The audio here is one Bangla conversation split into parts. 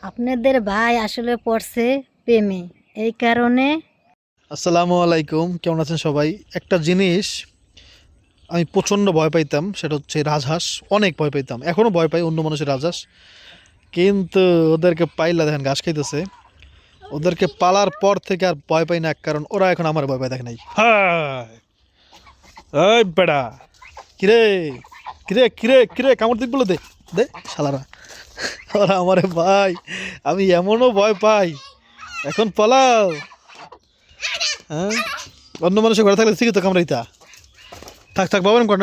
আপনাদের ভাই আসলে পড়ছে প্রেমে, এই কারণে। আসসালামু আলাইকুম, কেমন আছেন সবাই? একটা জিনিস আমি প্রচণ্ড ভয় পাইতাম, সেটা হচ্ছে রাজহাঁস। অনেক ভয় পাইতাম, এখনও ভয় পাই অন্য মানুষের রাজহাঁস। কিন্তু ওদেরকে পাইলা দেখেন ঘাস খাইতেছে। ওদেরকে পালার পর থেকে আর ভয় পাই না, কারণ ওরা এখন আমার ভয় পায় দেখে নাই। হায় এই বেড়া, কিরে কিরে কিরে কিরে কামড় দিক বলে দে দে শালারা। ওরা আমারে ভাই, আমি এমনও ভয় পাই। এখন পালাও। হ্যাঁ, অন্য মানুষের ঘরে থাকলে ঠিকই তো কামড়াইতা। থাক থাক বাবা, ভয়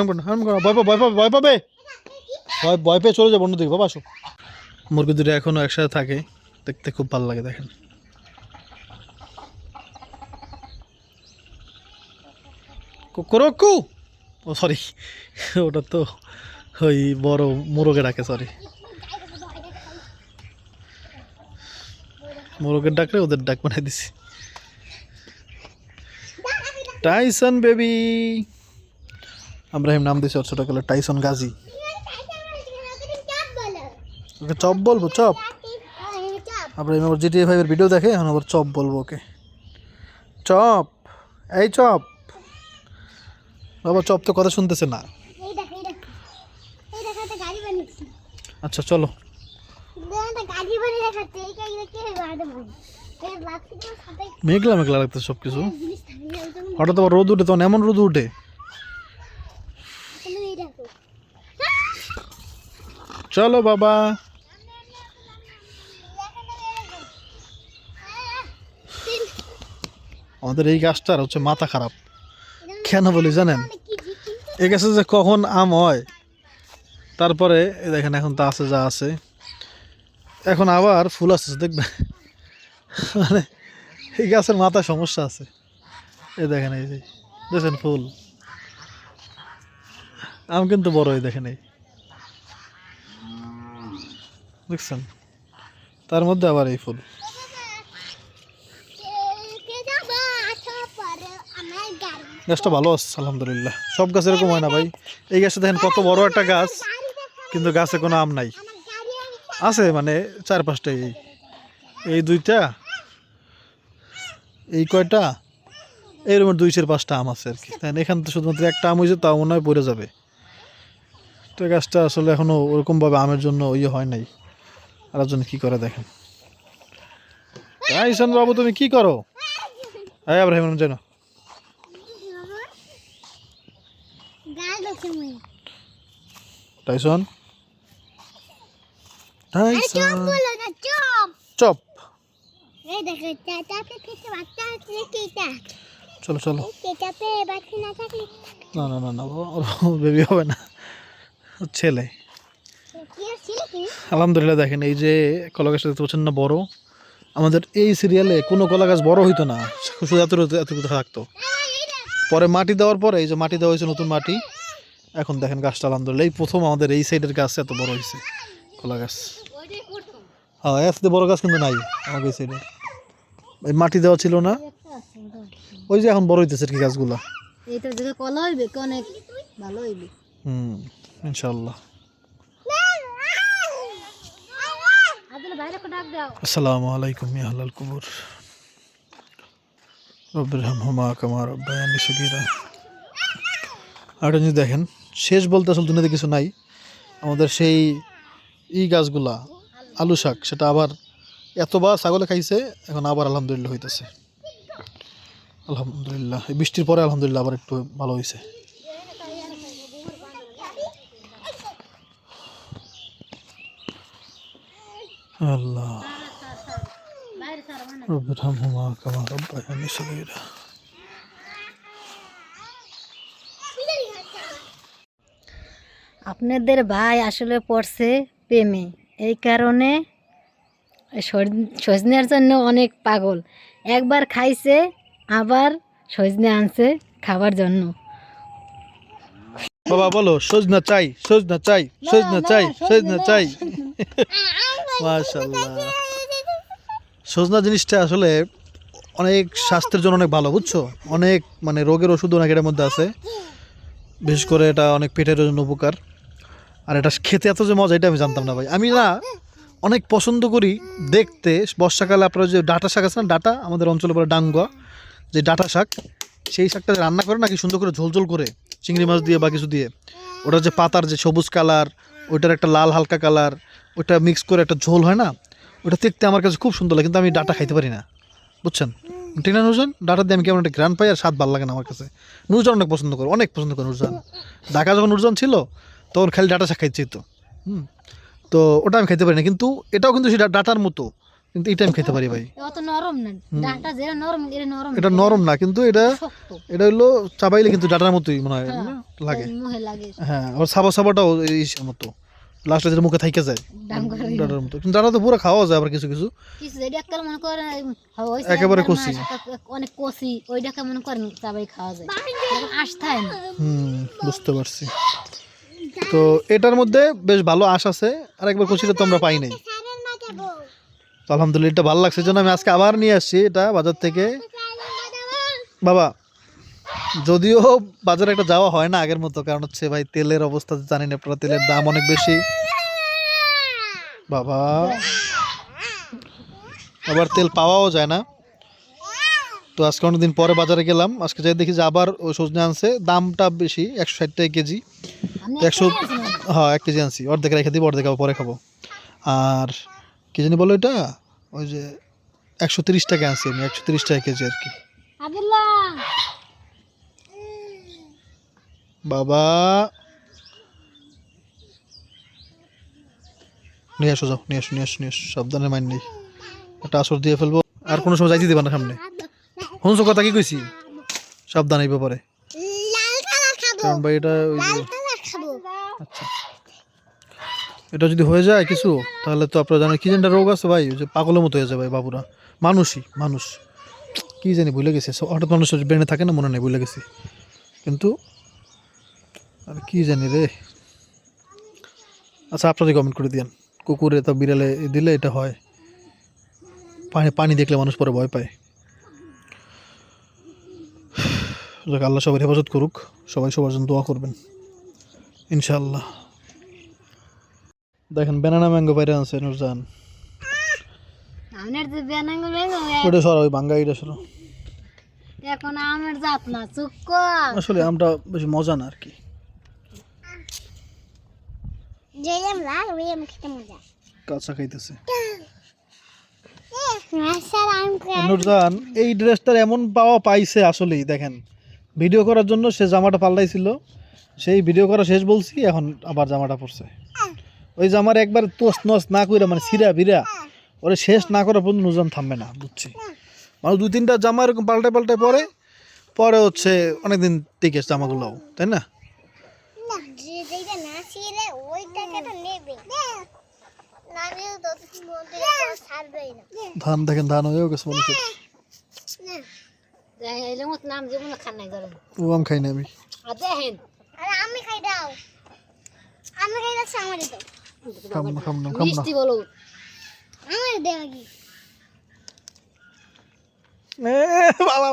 পাবে, ভয় পাবে, ভয় পাবে, ভয় ভয় পেয়ে চলে যাবো অন্যদিকে। বাবা আসো। মুরগি দুটো এখনো একসাথে থাকে, দেখতে খুব ভালো লাগে। দেখেন কুকুরকু, ও সরি, ওটা তো ওই বড় মোরগে ডাকে, সরি। মোরগের ডাকলে ওদের ডাক বানাই দিছি। টাইসন বেবি, আব্রাহিম নাম দিয়েছে ওর ছোটকালে, টাইসন গাজী। ওকে চপ বলবো, চপ। আব্রাহিম আবার GTA 5 এর ভিডিও দেখে, এখন আবার চপ বলবো ওকে। চপ, এই চপ। বাবা চপ তো কথা শুনতেছে না। আচ্ছা চলো। মেঘলা মেঘলা লাগতেছে সব কিছু। হঠাৎ আবার রোদ উঠে, তখন এমন রোদ উঠে। চলো বাবা। আমাদের এই গাছটার হচ্ছে মাথা খারাপ। কেন বলি জানেন? এই গাছে যে কখন আম হয়, তারপরে দেখেন এখন তো আছে যা আছে, এখন আবার ফুল আসতেছে দেখবে। মানে এই গাছের মাথায় সমস্যা আছে। এই দেখেন, এই যে দেখেন ফুল, আম কিন্তু বড়, এই দেখেন, এই দেখছেন, তার মধ্যে আবার এই ফুল। গাছটা ভালো আছে আলহামদুলিল্লাহ। সব গাছ এরকম হয় না ভাই। এই গাছটা দেখেন কত বড় একটা গাছ, কিন্তু গাছে কোনো আম নাই। আছে মানে 4-5টা, এই দুইটা, এই কয়টা, এরকম 2-5টা আম আছে আর কি। তাই এখান তো শুধুমাত্র একটা আম হয়েছে, তাও মনে হয় পড়ে যাবে। তো গাছটা আসলে এখনো ওরকমভাবে আমের জন্য হয় নাই। আর জন্য কি করে দেখেন। টাইসন বাবু তুমি কি করো? হ্যাঁ আব্রাহিম জানো, টাইসন টাইসন চপ। চলো চলো। না না না না, বেবি হবে না, ছেলে। আলহামদুলিল্লাহ দেখেন, এই যে কলা গাছটা দেখতে পাচ্ছেন না বড়। আমাদের এই সিরিয়ালে কোনো কলা গাছ বড় হইতো না, শুধু এতটুকু থাকতো। পরে মাটি দেওয়ার পরে, এই যে মাটি দেওয়া হয়েছে নতুন মাটি, এখন দেখেন গাছটা আলহামদুলিল্লাহ এই প্রথম আমাদের এই সাইডের গাছ এত বড় হয়েছে, কলা গাছ। হ্যাঁ, এত বড় গাছ কিন্তু নাই আমাদের এই সাইডে, এই মাটি দেওয়া ছিল না। ওই যে এখন বড় হইতেছে আর কি গাছগুলা। এইটা যদি কলা হইবে অনেক ভালো হইবে। ইনশাআল্লাহ। আসসালামু আলাইকুম ইয়া আহলাল কুবুর, রব্বিরহামহুমা কামা রাব্বায়ানি সগীরা। আর যদি দেখেন, শেষ বলতে আসলে দুনিয়াতে কিছু নাই। আমাদের সেই গাছগুলা, আলু শাক, সেটা আবার এতবার ছাগলে খাইছে, এখন আবার আলহামদুলিল্লাহ হইতেছে। আলহামদুলিল্লাহ, এই বৃষ্টির পরে আলহামদুলিল্লাহ আবার একটু ভালো হয়েছে। আল্লাহ, রব্বিরহামহুমা কামা রাব্বায়ানি সগীরা। আপনাদের ভাই আসলে পড়ছে প্রেমে, এই কারণে সজনের জন্য অনেক পাগল। একবার খাইছে, আবার সজনে আনছে খাবার জন্য। বাবা বলো, সজনা চাই, সজনা চাই, সজনা চাই, সজনা চাই। মাশাআল্লাহ। সজনা জিনিসটা আসলে অনেক স্বাস্থ্যের জন্য অনেক ভালো, বুঝছো? অনেক মানে রোগের ওষুধ অনেক এটার মধ্যে আছে। বিশেষ করে এটা অনেক পেটের জন্য উপকার। আর এটা খেতে এত যে মজা, এটা আমি জানতাম না ভাই। আমি না অনেক পছন্দ করি দেখতে। বর্ষাকালে আপনারা যে ডাঁটা শাক আছে না, ডাঁটা আমাদের অঞ্চলে বলে ডাঙ্গুয়া, যে ডাঁটা শাক, সেই শাকটা রান্না করে নাকি সুন্দর করে ঝোল করে চিংড়ি মাছ দিয়ে বা কিছু দিয়ে, ওটার যে পাতার যে সবুজ কালার, ওইটার একটা লাল হালকা কালার, ওইটা মিক্স করে একটা ঝোল হয় না, ওটা দেখতে আমার কাছে খুব সুন্দর লাগে, কিন্তু আমি ডাঁটা খাইতে পারি না, বুঝছেন? ঠিক না নুরজান? ডাঁটা দিয়ে আমি কেমন একটা গ্রান পাই আর স্বাদ ভালো লাগে না আমার কাছে। নুরজান অনেক পছন্দ করে, অনেক পছন্দ করে নুরজান। ঢাকা যখন নুরজান ছিল তখন খালি ডাঁটা শাক খাইছি তো। তো ওটা আমি খাইতে পারি না, কিন্তু এটাও কিন্তু সেটা ডাঁটার মতো, কিন্তু এটা আমি খেতে পারি ভাই। অত নরম না, ডাঁটা যেটা নরম এটা নরম, এটা নরম না, কিন্তু এটা শক্ত, এটা হলো চাবাইলে কিন্তু ডাঁটার মতোই মনে হয় না লাগে। মুখে লাগে হ্যাঁ, আর সাবাটাও এই মতো লাস্টে যেটা মুখে থাইকে যায় ডাঁটার মতো, কিন্তু ডাঁটা তো পুরো খাওয়া যায় আবার কিছু কিছু। কিছু যেটা একটা মনে করেন একেবারে কচি, অনেক কচি, ওইটাকে মনে করেন চাবাই খাওয়া যায়, আঁশ থাকে না। বুঝতে পারছি। তো এটার মধ্যে বেশ ভালো আঁশ আছে, আর একবার কচিটা তো আমরা পাই নাই। তো আলহামদুলিল্লাহ এটা ভালো লাগছে, জন্য আমি আজকে আবার নিয়ে আসছি এটা বাজার থেকে। বাবা, যদিও বাজারে একটা যাওয়া হয় না আগের মতো, কারণ হচ্ছে ভাই তেলের অবস্থা জানেন আপনারা, তেলের দাম অনেক বেশি বাবা, আবার তেল পাওয়াও যায় না। তো আজকে অনেকদিন পরে বাজারে গেলাম, আজকে যাই দেখি যে আবার ওই সজনে আনছে, দামটা বেশি, 160 টাকা কেজি। 100, হ্যাঁ 1 কেজি আনছি, অর্ধেক রেখে দিব, অর্ধেক আবার পরে খাবো। আর কি জানি বলো এটা, ওই যে 130 টাকা আনছি আমি, 130 টাকা কেজি আর কি। বাবা নিয়ে আসো, যাও নিয়ে আসো, নিয়ে আসো, নিয়ে আসো, সাবধানে মাইন নেই, একটা আসর দিয়ে ফেলবো, আর কোনো সময় যাইতে দিবা না সামনে। শুনছো কথা কি কইছি? সাবধান এই ব্যাপারে, কারণ ভাই এটা ওই যে আচ্ছা, এটা যদি হয়ে যায় কিছু, তাহলে তো আপনারা জানেন কি জানি একটা রোগ আছে ভাই, ওই যে পাগলের মতো হয়ে যায় ভাই বাবুরা, মানুষ কি জানি ভুলে গেছে, হঠাৎ মানুষের ব্রেনে থাকে না, মনে নেই, ভুলে গেছি, কিন্তু আর কি জানি রে। আচ্ছা আপনারা কমেন্ট করে দিন, কুকুরে তো বিড়ালে দিলে এটা হয়, পানি দেখলে মানুষ পরে ভয় পায়। যাক, আল্লাহ সবার হেফাজত করুক, সবাই সবার জন্য দোয়া করবেন ইনশাআল্লাহ। দেখেন ব্যানানা ম্যাঙ্গো বাইরে আছে নুরজান, আমের যে বেনাঙ্গ ম্যাঙ্গো, ওটা সরা, ওই ভাঙ্গা এটা সরা। এখন আমের জাত না, চুপ কর। আসলে আমটা বেশি মজা না আর কি, কাঁচা খাইতেছে। নুরজান এই ড্রেসটার এমন পাওয়া পাইছে, আসলেই দেখেন ভিডিও করার জন্য সে জামাটা পাল্টাইছিল, সেই ভিডিও করা শেষ বলছি, এখন আবার জামাটা পরছে। ওই জামার একবার তোস নস না কইরা, মানে সিরা বিরা ওরে শেষ না করার পর্যন্ত নুরজান থামবে না, বুঝছি। মানে 2-3টা জামা এরকম পাল্টায় পরে পরে হচ্ছে অনেকদিন টিকে জামাগুলোও, তাই না? ধান দেখেন, ধান হয়েও গেছে মানুষের। নাম যেমন খান নাই ধরেন, ও আম খাই না আমি, দেখেন আমি খাই দাও, আমি খাই দাও, আমারে দাও, খাম না। মিষ্টি বলো, আমারে দাও কি বাবা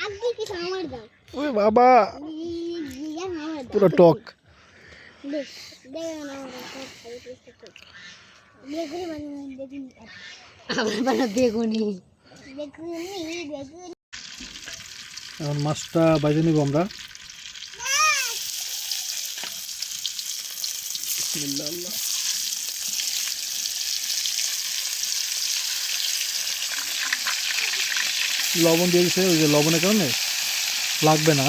আগে কি আমারে দাও, ওই বাবা ইয়া আমারে দাও, পুরো টক। দে দে না খাই দিতে তো বেগুনি মানে বেগুনি আবার বানা বেগুনি, বেগুনি এখন মাছটা বাইজে নিব আমরা। বিসমিল্লাহ, আল্লাহ। লবণ দিয়ে দিচ্ছে, ওই যে লবণের কারণে লাগবে না।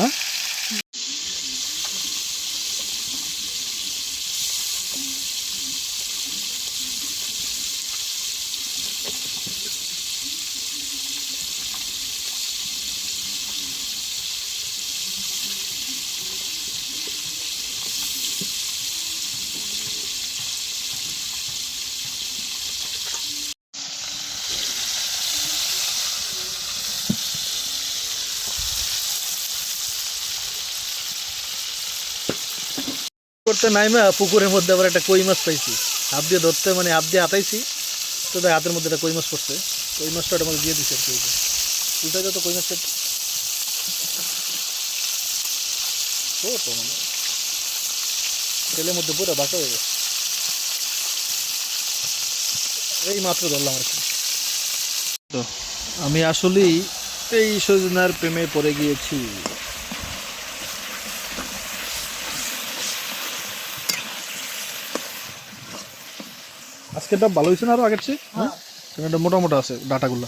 করতে নাইমা পুকুরের মধ্যে আবার একটা কই মাছ পাইছি, হাত দিয়ে ধরতে, মানে হাত দিয়ে হাতাইছি, তো তাই হাতের মধ্যে একটা কই মাছ পড়ছে, কই মাছটা ওটার মধ্যে দিয়ে দিচ্ছে আর কি। উল্টাই যত কই মাছটা ছোট, মানে তেলের মধ্যে পুরো বাঁকা হয়ে গেছে। এই মাত্র ধরলাম আর কি। তো আমি আসলেই এই সজনার প্রেমে পড়ে গিয়েছি। আজকে এটা ভালো হয়েছে না আরো আগের চেয়ে? হ্যাঁ, এটা মোটা মোটা আছে ডাটাগুলো।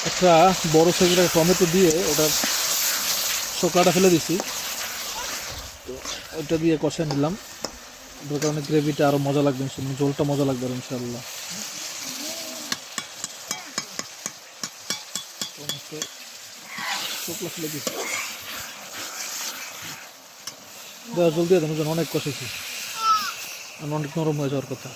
একটা বড় সাইজের টমেটো দিয়ে ওটার শোকাটা ফেলে দিছি, তো ওটা দিয়ে কষে নিলাম। ওটার কারণে গ্রেভিটা আরো মজা লাগবে, ঝোলটা মজা লাগবে আর ইনশাআল্লাহ। টমেটো শুকনো ফেলে দিছি, দেওয়া জল দিয়ে দেন, অনেক কষেছি, অনেক নরম হয়ে যাওয়ার কথা।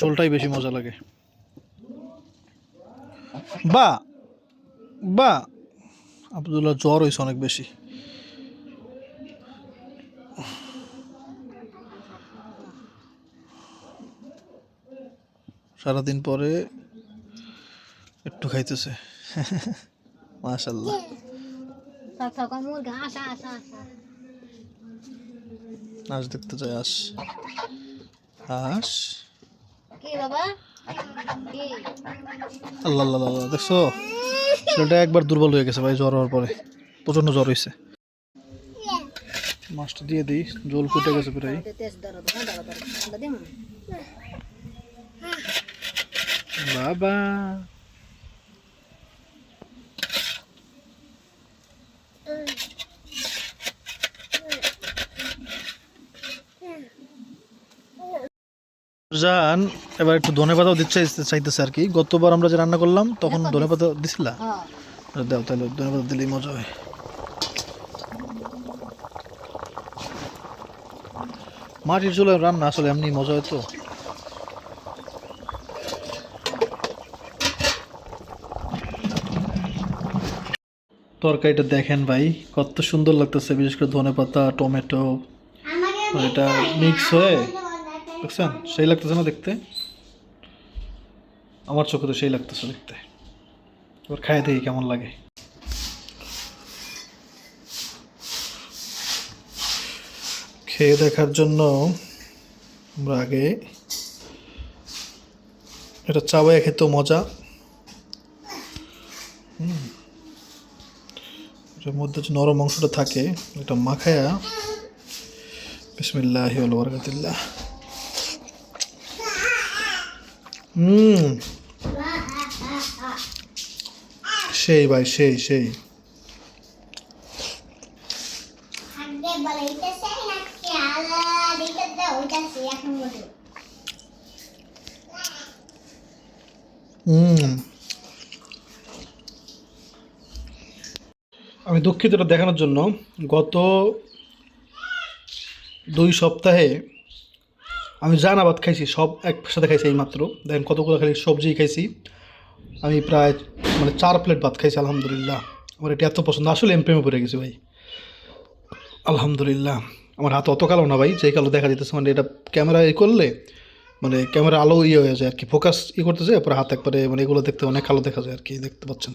ঝোলটাই বেশি মজা লাগে। বা বা আব্দুল্লাহ জ্বর হয়েছে অনেক বেশি। সারাদিন পরে একটু খাইতেছে। মাশাআল্লাহ। আজ দেখতে চাই, আস আস। আল্লাহ আল্লাহ আল্লাহ, দেখছো ছেলেটা একবার দুর্বল হয়ে গেছে ভাই, জ্বর হওয়ার পরে প্রচন্ড জ্বর হয়েছে। মাছটা দিয়ে দিই, জল ফুটে গেছে প্রায়। বাবা জান এবার একটু ধনেপাতাও দিচ্ছে চাইতেছে আর কি। গতবার আমরা যে রান্না করলাম তখন ধনেপাতা দিছিলা, দাও তাহলে ধনেপাতা দিলেই মজা হয়। মাটির চুলায় রান্না আসলে এমনি মজা হয়। তো তরকারিটা দেখেন ভাই কত সুন্দর লাগতেছে, বিশেষ করে ধনেপাতা টমেটো এটা মিক্স হয়ে, দেখছেন সেই লাগতেছে না দেখতে? আমার চোখে তো সেই লাগতেছে দেখতে। এবার খাই দেখি কেমন লাগে। খেয়ে দেখার জন্য আমরা আগে এটা চাবাই খেতেও মজা। এটার মধ্যে যে নরম অংশটা থাকে এটা মাখায়া, বিসমিল্লাহি ওয়া বারাকাতুল্লাহ। সেই ভাই সেই সেই। আমি দুঃখিত এটা দেখানোর জন্য, গত 2 সপ্তাহে আমি জানাবাদ খাইছি, সব একসাথে খাইছি এই মাত্র। দেখেন কতগুলো খালি সবজি খাইছি আমি, প্রায় মানে 4 প্লেট ভাত খাইছি আলহামদুলিল্লাহ। আমার এটা এত পছন্দ, আসলে আমি প্রেমে পড়ে গেছি ভাই আলহামদুলিল্লাহ। আমার হাত অত কালো না ভাই, যেই কালো দেখা যেতেছে, মানে এটা ক্যামেরা করলে মানে ক্যামেরা আলো হয়ে যায় আর কি, ফোকাস করতে যায়, পরে হাত একবারে মানে এগুলো দেখতে অনেক কালো দেখা যায় আর কি, দেখতে পাচ্ছেন।